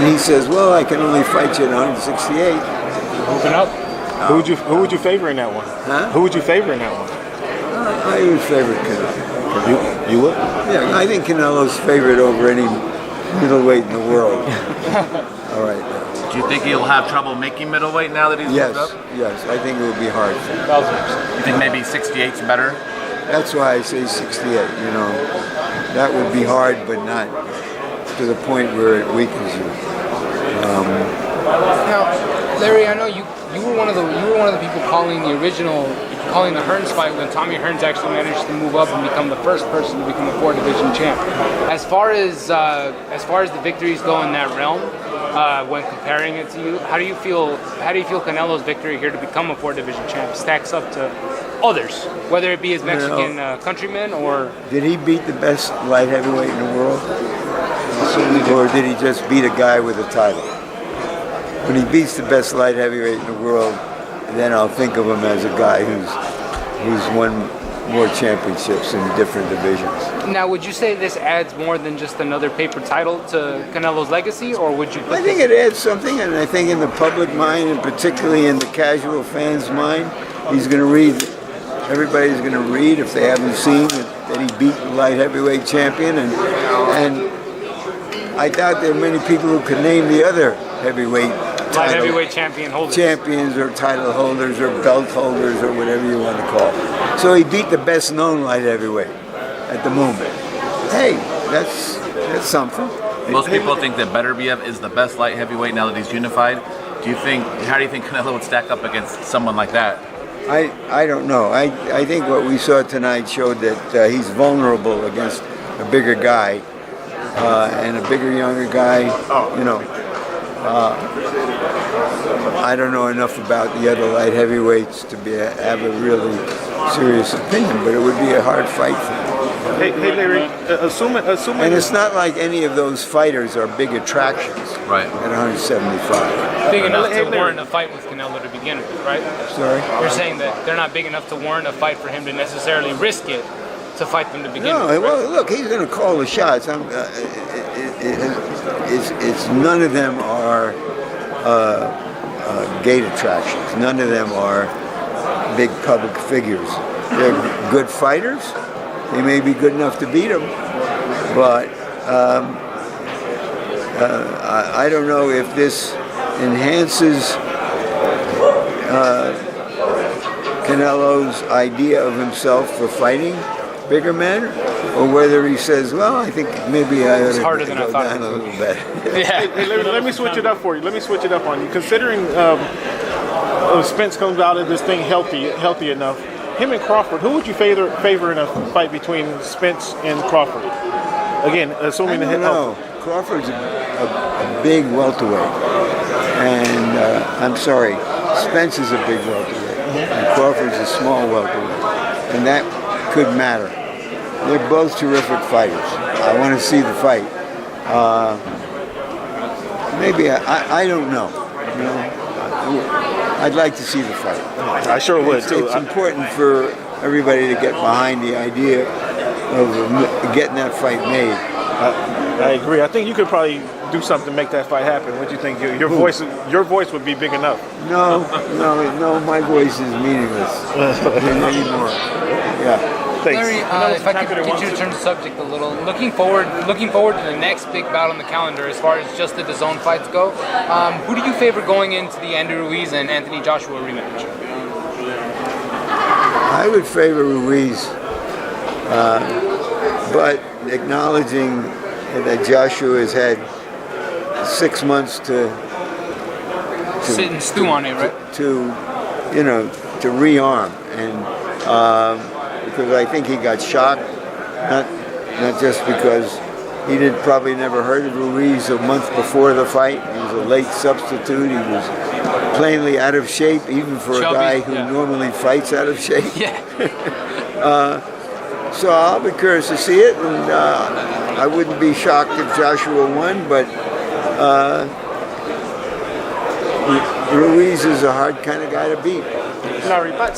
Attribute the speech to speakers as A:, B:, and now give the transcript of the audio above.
A: and he says, "Well, I can only fight you at 168."
B: Open up. Who would you favor in that one?
A: Huh?
B: Who would you favor in that one?
A: I would favor Canelo.
B: You would?
A: Yeah, I think Canelo's favored over any middleweight in the world. All right.
C: Do you think he'll have trouble making middleweight now that he's moved up?
A: Yes, I think it would be hard for him.
C: You think maybe 68's better?
A: That's why I say 68. You know, that would be hard, but not to the point where it weakens you.
D: Now, Larry, I know you were one of the people calling the Hearns fight when Tommy Hearns actually managed to move up and become the first person to become a 4-division champ. As far as the victories go in that realm, when comparing it to you, how do you feel Canelo's victory here to become a 4-division champ stacks up to others, whether it be his Mexican countrymen or?
A: Did he beat the best light heavyweight in the world? Or did he just beat a guy with a title? When he beats the best light heavyweight in the world, then I'll think of him as a guy who's won more championships in different divisions.
D: Now, would you say this adds more than just another paper title to Canelo's legacy, or would you?
A: I think it adds something, and I think in the public mind, and particularly in the casual fan's mind, he's going to read. Everybody's going to read, if they haven't seen, that he beat the light heavyweight champion, and I doubt there are many people who could name the other
D: light heavyweight
A: champions or title holders or belt holders or whatever you want to call it. So he beat the best known light heavyweight at the moment. Hey, that's something.
C: Most people think that Beterbiev is the best light heavyweight now that he's unified. How do you think Canelo would stack up against someone like that?
A: I don't know. I think what we saw tonight showed that he's vulnerable against a bigger guy and a bigger, younger guy. You know, I don't know enough about the other light heavyweights to have a really serious opinion, but it would be a hard fight for him.
B: Hey Larry, assuming.
A: And it's not like any of those fighters are big attractions.
C: Right.
A: At 175.
D: Big enough to warrant a fight with Canelo to begin with, right?
A: Sorry?
D: You're saying that they're not big enough to warrant a fight for him to necessarily risk it to fight them to begin with.
A: No, well, look, he's going to call the shots. It's none of them are gate attractions. None of them are big public figures. They're good fighters. They may be good enough to beat him, but I don't know if this enhances Canelo's idea of himself for fighting bigger men, or whether he says, "Well, I think maybe I ought to go down a little bit."
B: Yeah. Hey, let me switch it up for you. Let me switch it up on you. Considering Spence comes out of this thing healthy enough, him and Crawford, who would you favor in a fight between Spence and Crawford? Again, assuming the
A: health. Crawford's a big welterweight, and I'm sorry, Spence is a big welterweight, and Crawford's a small welterweight, and that could matter. They're both terrific fighters. I want to see the fight. Maybe I don't know. You know, I'd like to see the fight.
B: I sure would too.
A: It's important for everybody to get behind the idea of getting that fight made.
B: I agree. I think you could probably do something to make that fight happen. What do you think? Your voice would be big enough.
A: No. My voice is meaningless anymore. Yeah.
B: Thanks.
D: Larry, if I could get you to turn the subject a little, looking forward to the next big bout on the calendar, as far as just the DAZN fights go, who do you favor going into the Andy Ruiz and Anthony Joshua rematch?
A: I would favor Ruiz, but acknowledging that Joshua has had 6 months to
D: sit and stew on it, right?
A: To rearm, and because I think he got shocked, not just because he probably never heard of Ruiz a month before the fight. He was a late substitute. He was plainly out of shape, even for a guy who normally fights out of shape.
D: Yeah.
A: So I'll be curious to see it, and I wouldn't be shocked if Joshua won, but Ruiz is a hard kind of guy to beat.
B: Larry,